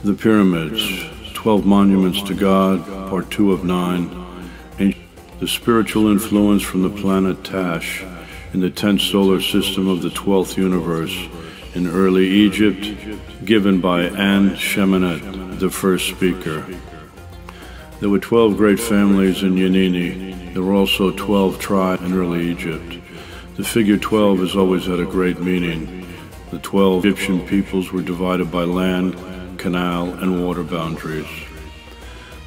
The Pyramids, 12 Monuments to God, Part 2 of 9. The spiritual influence from the planet Tash in the 10th solar system of the 12th universe in early Egypt, given by Anne Sheminette, the first speaker. There were 12 great families in Yanini. There were also 12 tribes in early Egypt. The figure 12 has always had a great meaning. The 12 Egyptian peoples were divided by land, canal, and water boundaries.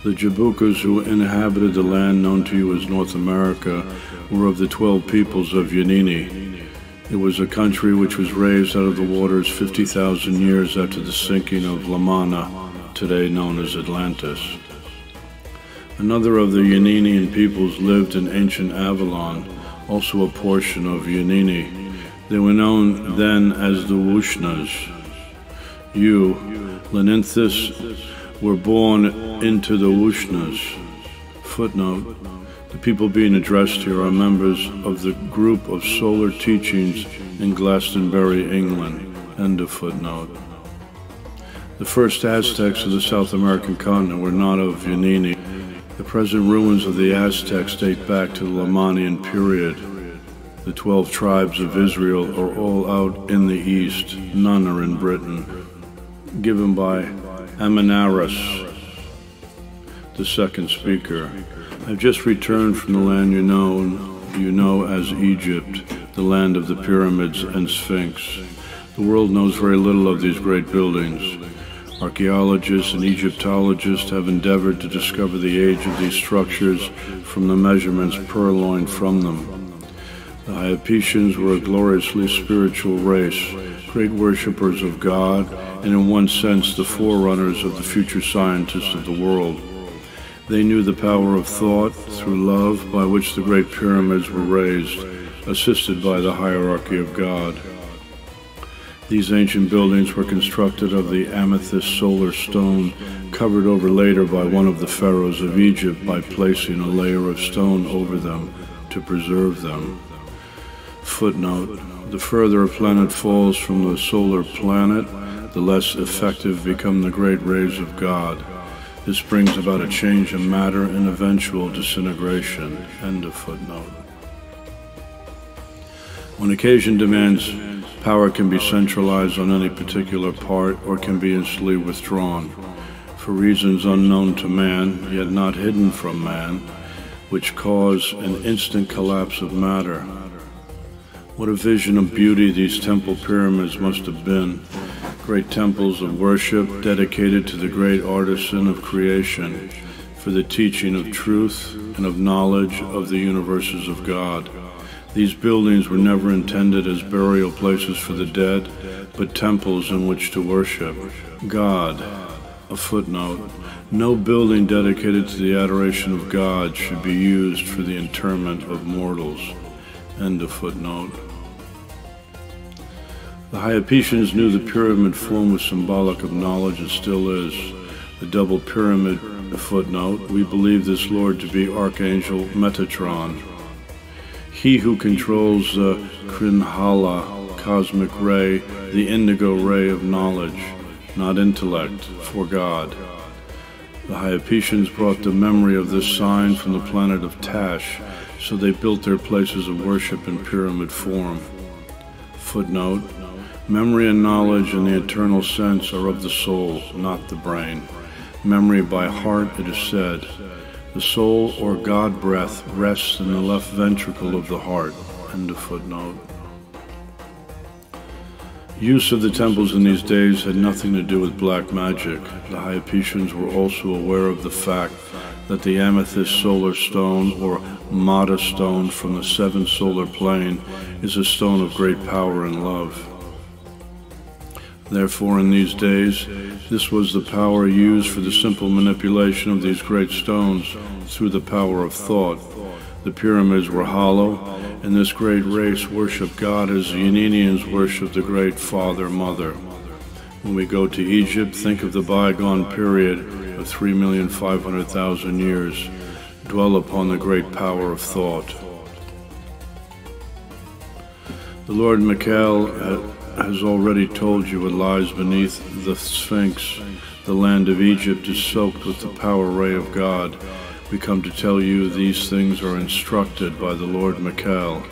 The Jabukas, who inhabited the land known to you as North America, were of the 12 peoples of Yanini. It was a country which was raised out of the waters 50,000 years after the sinking of Lamana, today known as Atlantis. Another of the Yaninian peoples lived in ancient Avalon, also a portion of Yanini. They were known then as the Wushnas. You, Leninthus, were born into the Wushnas. Footnote: the people being addressed here are members of the group of solar teachings in Glastonbury, England. End of footnote. The first Aztecs of the South American continent were not of Yanini. The present ruins of the Aztecs date back to the Lemurian period. The 12 tribes of Israel are all out in the east. None are in Britain. Given by Aminaris, the second speaker. I've just returned from the land you know as Egypt, the land of the pyramids and Sphinx. The world knows very little of these great buildings. Archaeologists and Egyptologists have endeavored to discover the age of these structures from the measurements purloined from them. The Hyiptians were a gloriously spiritual race, great worshippers of God, and in one sense the forerunners of the future scientists of the world. They knew the power of thought through love by which the great pyramids were raised, assisted by the hierarchy of God. These ancient buildings were constructed of the amethyst solar stone, covered over later by one of the pharaohs of Egypt by placing a layer of stone over them to preserve them. Footnote: the further a planet falls from the solar planet, the less effective become the great rays of God. This brings about a change in matter and eventual disintegration. End of footnote. When occasion demands, power can be centralized on any particular part or can be instantly withdrawn, for reasons unknown to man, yet not hidden from man, which cause an instant collapse of matter. What a vision of beauty these temple pyramids must have been. Great temples of worship dedicated to the great artisan of creation, for the teaching of truth and of knowledge of the universes of God. These buildings were never intended as burial places for the dead, but temples in which to worship God. A footnote: no building dedicated to the adoration of God should be used for the interment of mortals. End of footnote. The Hyiptians knew the pyramid form was symbolic of knowledge and still is. The double pyramid, footnote: we believe this Lord to be Archangel Metatron. He who controls the Krinhala cosmic ray, the indigo ray of knowledge, not intellect, for God. The Hyiptians brought the memory of this sign from the planet of Tash, so they built their places of worship in pyramid form. Footnote: memory and knowledge in the eternal sense are of the soul, not the brain. Memory by heart, it is said. The soul, or God breath, rests in the left ventricle of the heart. End of footnote. Use of the temples in these days had nothing to do with black magic. The Hyiptians were also aware of the fact that the amethyst solar stone, or Mata stone from the seventh solar plane, is a stone of great power and love. Therefore, in these days, this was the power used for the simple manipulation of these great stones through the power of thought. The pyramids were hollow, and this great race worshipped God as the Yaninians worshipped the great Father-Mother. When we go to Egypt, think of the bygone period of 3,500,000 years. Dwell upon the great power of thought. The Lord Mikaal has already told you what lies beneath the Sphinx, the land of Egypt is soaked with the power ray of God, we come to tell you these things are instructed by the Lord Mikaal.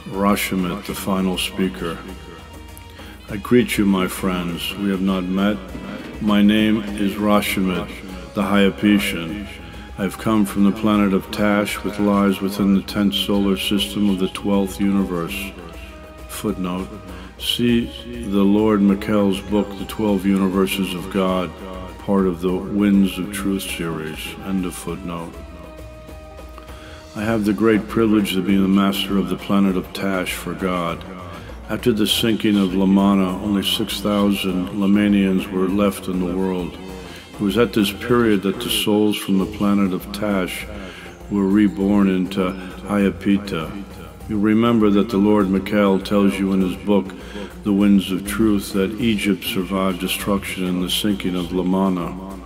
Rashomit, the final speaker. I greet you, my friends. We have not met. My name is Rashomit, the Hyiptian. I have come from the planet of Tash, which lies within the 10th solar system of the 12th universe. Footnote. See the Lord Mikaal's book, The 12 Universes of God, part of the Winds of Truth series. End of footnote. I have the great privilege to be the master of the planet of Tash for God. After the sinking of Lamana, only 6,000 Lemurians were left in the world. It was at this period that the souls from the planet of Tash were reborn into Hyipta. You remember that the Lord Mikaal tells you in his book, The Winds of Truth, that Egypt survived destruction in the sinking of Lamana.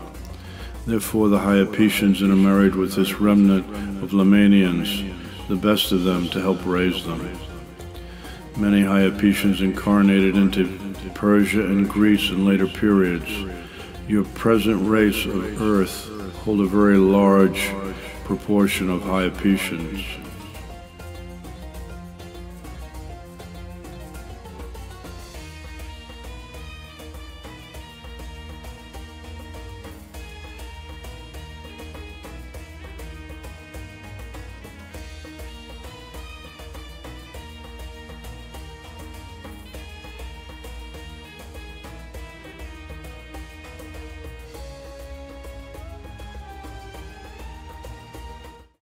Therefore the Hyiptians intermarried with this remnant of Lemurians, the best of them, to help raise them. Many Hyiptians incarnated into Persia and Greece in later periods. Your present race of Earth hold a very large proportion of Hyiptians.